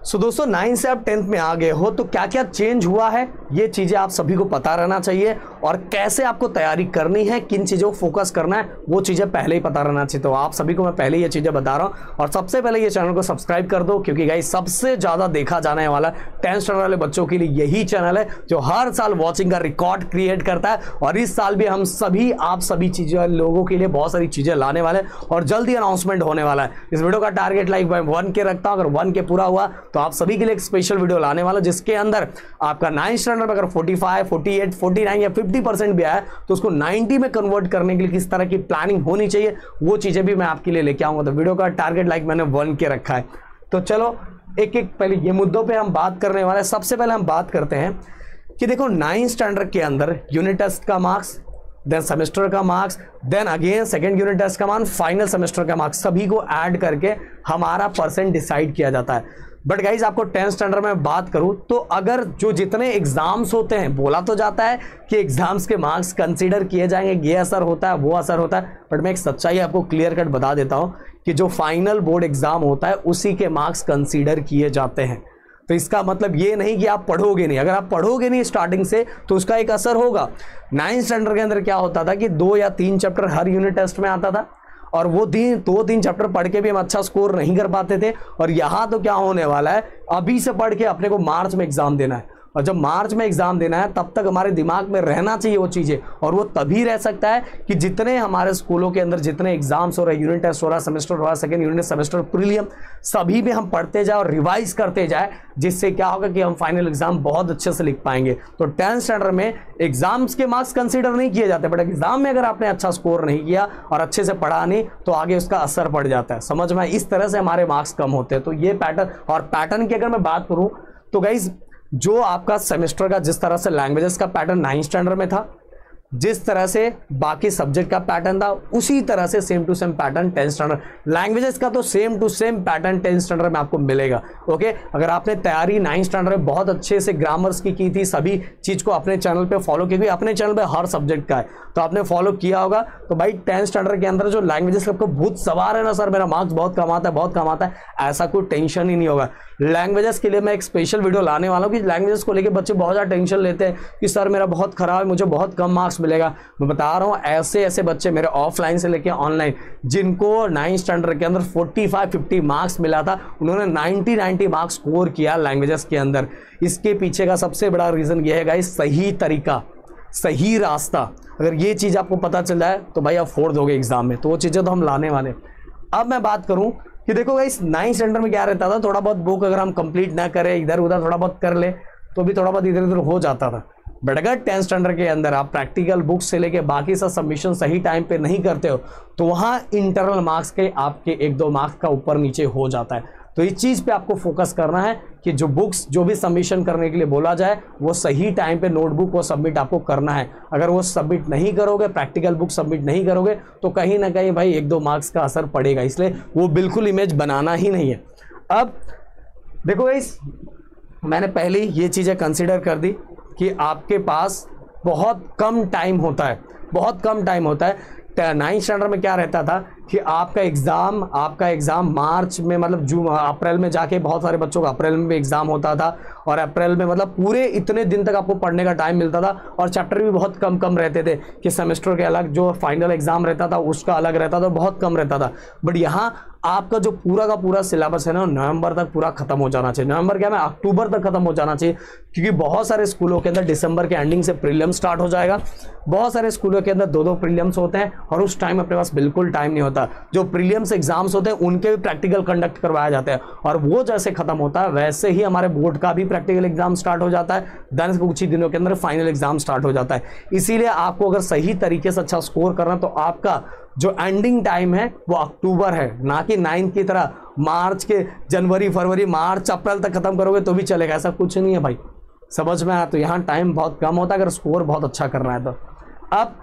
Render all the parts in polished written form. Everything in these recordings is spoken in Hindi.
सो दोस्तों 9 से आप 10th में आ गए हो तो क्या क्या चेंज हुआ है ये चीजें आप सभी को पता रहना चाहिए, और कैसे आपको तैयारी करनी है, किन चीजों को फोकस करना है वो चीजें पहले ही पता रहना चाहिए। तो आप सभी को मैं पहले ये चीजें बता रहा हूं, और सबसे पहले ये चैनल को सब्सक्राइब कर दो, क्योंकि गाइस सबसे ज्यादा देखा जाने वाला 10th स्टैंडर्ड वाले बच्चों के लिए यही चैनल है जो हर साल वॉचिंग का रिकॉर्ड क्रिएट करता है। और इस साल भी हम सभी आप सभी चीजें लोगों के लिए बहुत सारी चीजें लाने वाले और जल्दी अनाउंसमेंट होने वाला है। इस वीडियो का टारगेट लाइक 1 के रखता हूं, अगर 1 के पूरा हुआ तो आप सभी के लिए स्पेशल वीडियो लाने वाला, जिसके अंदर आपका 9th स्टैंडर्ड में अगर 45, 48, 49 या 50% भी आया तो उसको 90 में कन्वर्ट करने के लिए किस तरह की प्लानिंग होनी चाहिए वो चीजें भी मैं आपके लिए लेके आऊंगा। तो वीडियो का टारगेट लाइक मैंने 1 के रखा है। तो चलो एक एक पहले ये मुद्दों पे हम बात करने वाले हैं। सबसे पहले हम बात करते हैं कि देखो 9th स्टैंडर्ड के अंदर यूनिट टेस्ट का मार्क्स, देन सेमेस्टर का marks, then again second unit test का मार्क्स, फाइनल सेमेस्टर का मार्क्स, सभी को ऐड करके हमारा परसेंट डिसाइड किया जाता है। बट गाइज आपको 10th स्टैंडर्ड में बात करूं तो अगर जो जितने एग्जाम्स होते हैं, बोला तो जाता है कि एग्जाम्स के मार्क्स कंसीडर किए जाएंगे, ये असर होता है वो असर होता है, बट मैं एक सच्चाई आपको क्लियर कट बता देता हूं कि जो फाइनल बोर्ड एग्जाम होता है उसी के मार्क्स कंसीडर किए जाते हैं। तो इसका मतलब ये नहीं कि आप पढ़ोगे नहीं, अगर आप पढ़ोगे नहीं स्टार्टिंग से तो उसका एक असर होगा। 9th स्टैंडर्ड के अंदर क्या होता था कि 2 या 3 चैप्टर हर यूनिट टेस्ट में आता था, और वो 2-3 चैप्टर पढ़ के भी हम अच्छा स्कोर नहीं कर पाते थे। और यहां तो क्या होने वाला है, अभी से पढ़ के अपने को मार्च में एग्जाम देना है, और जब मार्च में एग्जाम देना है तब तक हमारे दिमाग में रहना चाहिए वो चीजें, और वो तभी रह सकता है कि जितने हमारे स्कूलों के अंदर जितने एग्जाम्स हो रहे हैं, यूनिट टेस्ट हो रहा है, सेमेस्टर हो रहा है, सेकंड यूनिट, सेमेस्टर, प्रीलियम, सभी में हम पढ़ते जाए और रिवाइज करते जाए, जिससे क्या होगा कि हम फाइनल एग्जाम बहुत अच्छे से लिख पाएंगे। तो 10th स्टैंडर्ड में एग्जाम्स के मार्क्स कंसीडर नहीं किए जाते, बट एग्जाम में अगर आपने अच्छा स्कोर नहीं किया और अच्छे से पढ़ा नहीं तो आगे उसका असर पड़ जाता है। समझ में, इस तरह से हमारे मार्क्स कम होते हैं। तो ये पैटर्न, और पैटर्न की अगर मैं बात करूं तो गाइज जो आपका सेमेस्टर का जिस तरह से लैंग्वेजेस का पैटर्न 9th स्टैंडर्ड में था, जिस तरह से बाकी सब्जेक्ट का पैटर्न था, उसी तरह से same to same pattern 10th standard languages का तो same to same pattern 10th standard में आपको मिलेगा। ओके, अगर आपने तैयारी 9th स्टैंडर्ड में बहुत अच्छे से ग्रामर्स की थी, सभी चीज को अपने चैनल पे फॉलो की, अपने चैनल पे हर सब्जेक्ट का है तो आपने फॉलो किया होगा, तो भाई 10th स्टैंडर्ड के अंदर जो लैंग्वेजेस आपको भूत सवार है ना, सर मेरा मार्क्स बहुत कम आता है, बहुत कम आता है, ऐसा कोई टेंशन ही नहीं होगा। लैंग्वेजेस के लिए मैं एक स्पेशल वीडियो लाने वाला हूँ कि लैंग्वेजेस को लेकर बच्चे बहुत ज़्यादा टेंशन लेते हैं कि सर मेरा बहुत खराब है, मुझे बहुत कम मार्क्स मिलेगा। मैं बता रहा हूँ ऐसे ऐसे बच्चे मेरे ऑफलाइन से लेके ऑनलाइन, जिनको 9th स्टैंडर्ड के अंदर 45-50 मार्क्स मिला था, उन्होंने 90 मार्क्स स्कोर किया लैंग्वेजेस के अंदर। इसके पीछे का सबसे बड़ा रीजन ये है गाइस, सही तरीका, सही रास्ता। अगर ये चीज़ आपको पता चल जाए तो भाई आप फोड़ दोगे एग्जाम में, तो वो चीज़ें तो हम लाने वाले। अब मैं बात करूं कि देखो गाइस 9th स्टैंडर्ड में क्या रहता था, थोड़ा बहुत बुक अगर हम कंप्लीट ना करें, इधर उधर थोड़ा बहुत कर ले तो भी थोड़ा बहुत इधर उधर हो जाता था। बट अगर 10th स्टैंडर्ड के अंदर आप प्रैक्टिकल बुक्स से लेके बाकी सब सबमिशन सही टाइम पे नहीं करते हो तो वहां इंटरनल मार्क्स के आपके 1-2 मार्क्स का ऊपर नीचे हो जाता है। तो इस चीज़ पे आपको फोकस करना है कि जो बुक्स जो भी सबमिशन करने के लिए बोला जाए वो सही टाइम पे नोटबुक को सबमिट आपको करना है। अगर वो सबमिट नहीं करोगे, प्रैक्टिकल बुक सबमिट नहीं करोगे तो कहीं ना कहीं भाई 1-2 मार्क्स का असर पड़ेगा, इसलिए वो बिल्कुल इमेज बनाना ही नहीं है। अब देखो गाइस, मैंने पहले ये चीज़ें कंसिडर कर दी कि आपके पास बहुत कम टाइम होता है, बहुत कम टाइम होता है। 9th स्टैंडर्ड में क्या रहता था कि आपका एग्ज़ाम मार्च में, मतलब जून अप्रैल में जाके, बहुत सारे बच्चों का अप्रैल में भी एग्ज़ाम होता था, और अप्रैल में मतलब पूरे इतने दिन तक आपको पढ़ने का टाइम मिलता था, और चैप्टर भी बहुत कम कम रहते थे कि सेमेस्टर के अलग जो फाइनल एग्ज़ाम रहता था उसका अलग रहता था, बहुत कम रहता था। बट यहाँ आपका जो पूरा का पूरा सिलेबस है ना, नवंबर तक पूरा खत्म हो जाना चाहिए। नवंबर क्या, मैं अक्टूबर तक खत्म हो जाना चाहिए, क्योंकि बहुत सारे स्कूलों के अंदर दिसंबर के एंडिंग से प्रीलिम्स स्टार्ट हो जाएगा। बहुत सारे स्कूलों के अंदर 2-2 प्रीलिम्स होते हैं, और उस टाइम अपने पास बिल्कुल टाइम नहीं होता। जो प्रीलिम्स एग्जाम्स होते हैं उनके भी प्रैक्टिकल कंडक्ट करवाया जाता है, और वो जैसे खत्म होता है वैसे ही हमारे बोर्ड का भी प्रैक्टिकल एग्जाम स्टार्ट हो जाता है। देन कुछ ही दिनों के अंदर फाइनल एग्जाम स्टार्ट हो जाता है। इसीलिए आपको अगर सही तरीके से अच्छा स्कोर करना तो आपका जो एंडिंग टाइम है वो अक्टूबर है, ना कि 9th की तरह मार्च के जनवरी, फरवरी, मार्च, अप्रैल तक खत्म करोगे तो भी चलेगा। ऐसा कुछ नहीं है भाई, समझ में आया। तो यहाँ टाइम बहुत कम होता है अगर स्कोर बहुत अच्छा करना है तो। अब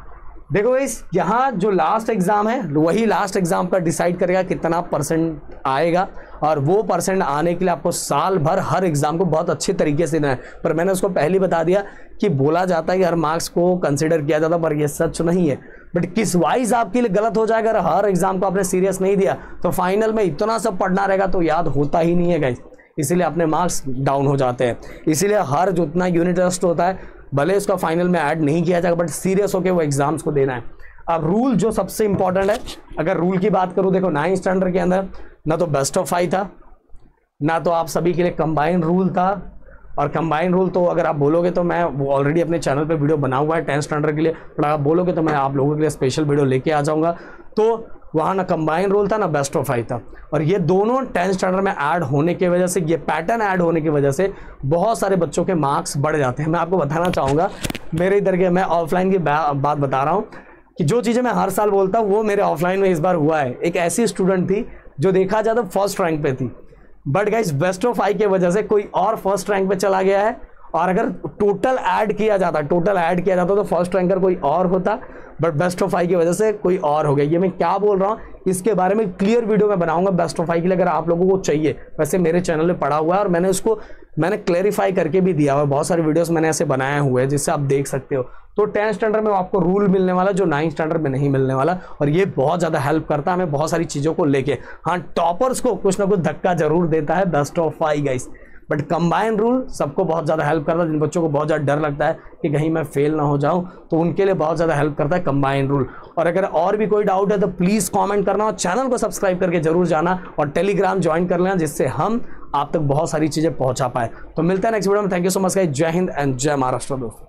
देखो इस यहाँ जो लास्ट एग्जाम है वही लास्ट एग्जाम का डिसाइड करेगा कितना परसेंट आएगा, और वो परसेंट आने के लिए आपको साल भर हर एग्जाम को बहुत अच्छे तरीके से देना है। पर मैंने उसको पहले बता दिया कि बोला जाता है कि हर मार्क्स को कंसिडर किया जाता है, पर ये सच नहीं है। बट किस वाइज आपके लिए गलत हो जाएगा, अगर हर एग्जाम को आपने सीरियस नहीं दिया तो फाइनल में इतना सब पढ़ना रहेगा तो याद होता ही नहीं है गाइस। इसीलिए अपने मार्क्स डाउन हो जाते हैं। इसीलिए हर जितना यूनिट टेस्ट होता है भले इसका फाइनल में ऐड नहीं किया जाएगा, बट सीरियस होकर वो एग्जाम्स को देना है। अब रूल जो सबसे इंपॉर्टेंट है, अगर रूल की बात करूं, देखो 9th स्टैंडर्ड के अंदर ना तो बेस्ट ऑफ 5 था, ना तो आप सभी के लिए कंबाइंड रूल था। और कंबाइंड रूल तो अगर आप बोलोगे तो मैं वो ऑलरेडी अपने चैनल पे वीडियो बना हुआ है 10th स्टैंडर्ड के लिए, पर आप बोलोगे तो मैं आप लोगों के लिए स्पेशल वीडियो लेके आ जाऊंगा। तो वहाँ ना कंबाइंड रूल था ना बेस्ट ऑफ 5 था, और ये दोनों 10th स्टैंडर्ड में ऐड होने की वजह से, ये पैटर्न ऐड होने की वजह से बहुत सारे बच्चों के मार्क्स बढ़ जाते हैं। मैं आपको बताना चाहूँगा, मेरे इधर के, मैं ऑफलाइन की बात बता रहा हूँ कि जो चीज़ें मैं हर साल बोलता हूँ वो मेरे ऑफलाइन में इस बार हुआ है। एक ऐसी स्टूडेंट थी जो देखा जाए तो फर्स्ट रैंक पे थी, बट गाइस बेस्ट ऑफ 5 की वजह से कोई और फर्स्ट रैंक पे चला गया है। और अगर टोटल ऐड किया जाता तो फर्स्ट रैंकर कोई और होता, बट बेस्ट ऑफ 5 की वजह से कोई और हो गया। ये मैं क्या बोल रहा हूँ इसके बारे में क्लियर वीडियो मैं बनाऊंगा बेस्ट ऑफ 5 के लिए, अगर आप लोगों को चाहिए। वैसे मेरे चैनल में पड़ा हुआ है और मैंने क्लेरिफाई करके भी दिया हुआ है, बहुत सारे वीडियोस मैंने ऐसे बनाए हुए हैं जिससे आप देख सकते हो। तो 10th स्टैंडर्ड में आपको रूल मिलने वाला जो 9th स्टैंडर्ड में नहीं मिलने वाला, और ये बहुत ज़्यादा हेल्प करता है हमें बहुत सारी चीज़ों को लेके। हाँ, टॉपर्स को कुछ ना कुछ धक्का जरूर देता है best of 5 guys, but combine rule सबको बहुत ज़्यादा हेल्प करता है। जिन बच्चों को बहुत ज़्यादा डर लगता है कि कहीं मैं फेल ना हो जाऊं, तो उनके लिए बहुत ज़्यादा हेल्प करता है कंबाइन रूल। और अगर और भी कोई डाउट है तो प्लीज़ कमेंट करना, और चैनल को सब्सक्राइब करके जरूर जाना, और टेलीग्राम ज्वाइन कर लेना, जिससे हम आप तक बहुत सारी चीज़ें पहुंचा पाए। तो मिलते हैं नेक्स्ट वीडियो में। Thank you so much guys. जय हिंद एंड जय महाराष्ट्र दोस्तों।